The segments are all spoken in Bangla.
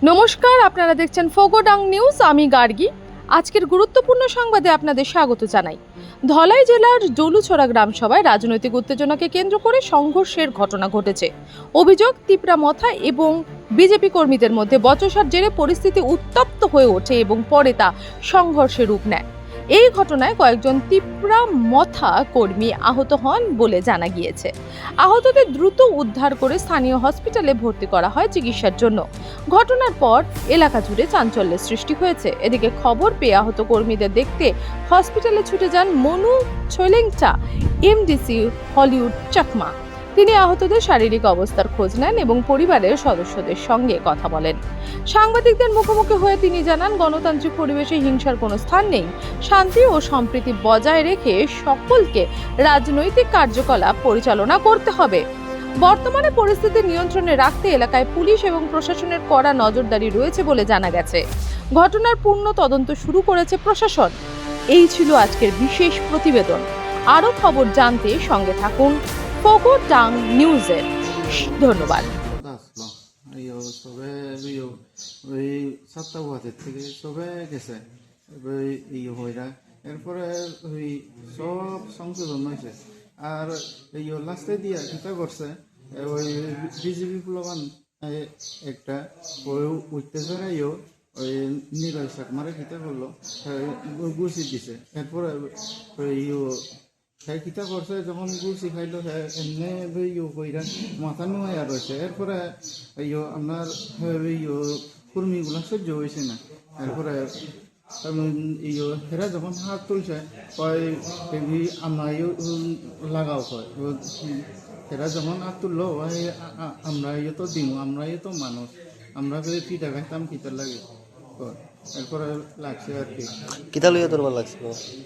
নমস্কার, আপনারা দেখছেন ফোগোডাং নিউজ। আমি গার্গী। আজকের গুরুত্বপূর্ণ সংবাদে আপনাদের স্বাগত জানাই। ধলাই জেলার ডলুছড়া গ্রাম সভায় রাজনৈতিক উত্তেজনাকে কেন্দ্র করে সংঘর্ষের ঘটনা ঘটেছে। অভিযোগ, তিপ্রামথা এবং বিজেপি কর্মীদের মধ্যে বচসার জেরে পরিস্থিতি উত্তপ্ত হয়ে ওঠে এবং পরে তা সংঘর্ষের রূপ নেয়। এই ঘটনায় কয়েকজন তিপ্রামথা কর্মী আহত হন বলে জানা গিয়েছে। আহতদের দ্রুত উদ্ধার করে স্থানীয় হসপিটালে ভর্তি করা হয় চিকিৎসার জন্য। ঘটনার পর এলাকা জুড়ে চাঞ্চল্যের সৃষ্টি হয়েছে। এদিকে খবর পেয়ে আহত কর্মীদের দেখতে হসপিটালে ছুটে যান মনু ছোলেংচা, এমডিসি হলিউড চাকমা। তিনি আহতদের শারীরিক অবস্থার খোঁজ নেন এবং পরিবারের সদস্যদের সঙ্গে কথা বলেন। সাংবাদিকদের মুখোমুখি হয়ে তিনি জানান, গণতান্ত্রিক পরিবেশে হিংসার কোনো স্থান নেই। শান্তি ও সম্প্রীতি বজায় রেখে সকলকে রাজনৈতিক কার্যকলাপ পরিচালনা করতে হবে। বর্তমানে পরিস্থিতি নিয়ন্ত্রণে রাখতে এলাকায় পুলিশ এবং প্রশাসনের কড়া নজরদারি রয়েছে বলে জানা গেছে। ঘটনার পূর্ণ তদন্ত শুরু করেছে প্রশাসন। এই ছিল আজকের বিশেষ প্রতিবেদন। আরও খবর জানতে সঙ্গে থাকুন ফোগোডাং নিউজের। ধন্যবাদ। এরপরে ওই সব সংশোধন হয়েছে আর এই লাস্টে দিয়া কিতা করছে ওই বিজেপি প্লবান একটা ওই উঠতেছে ওই নিলয় চাকমারে কিতা করলো গুছি দিছে। এরপরে ওই হ্যাঁ কিতা করছে, যখন গুছি খাইলো এমনি কইরা মাথা নুয়াইয়া রয়েছে। এরপরে আপনার কর্মীগুলা সহ্য হয়েছে না। এরপরে হেরা যখন হাত তুলছে আমরা লাগাও হয়, হেরা যখন হাত তুললো আমরা তো দিমু, আমরা তো মানুষ, আমরা পিঠা খাইতাম কিতার লাগে। এরপরে লাগছে আর কি। কিতা লইয়া তোর ভালো লাগছে?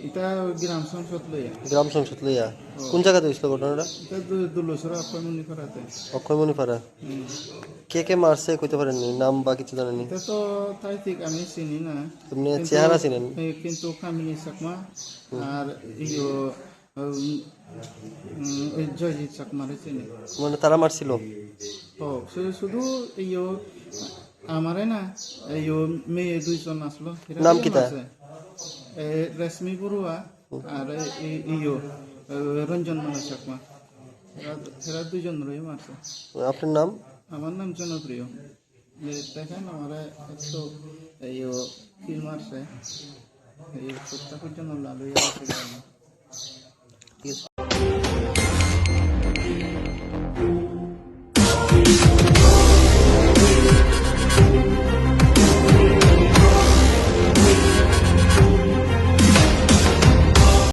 এটা গ্রাম সংসদ লইয়া। গ্রাম সংসদ লইয়া কোন জায়গাতে হয়েছিল ঘটনাটা? এটা দুলছড়া অক্ষয়মণিপাড়াতে। অক্ষয়মণিপাড়া। কে কে মারছে কইতে পারেননি? নাম বা কিছু জানেননি? এটা তো তাই ঠিক আমি চিনি না, আপনি চেহারা চিনেন? কিন্তু কামিনী চাকমা আর জয়জিৎ চাকমারে চিনি। মানে তারা মারছিল? ও শুধু আমারে না, মেয়ে দুইজন আসলো। নাম কিতা? রেশমি বড়ুয়া আর রঞ্জন মালা চাকমা, এরা দুইজন রয়ে মারছে। আপনার নাম? আমার নাম জনপ্রিয়। দেখেন আমার একটু ফিল্ম মারছে, এই সপ্তাহের জন্য লালুইয়া আছে। ঠিক আছে।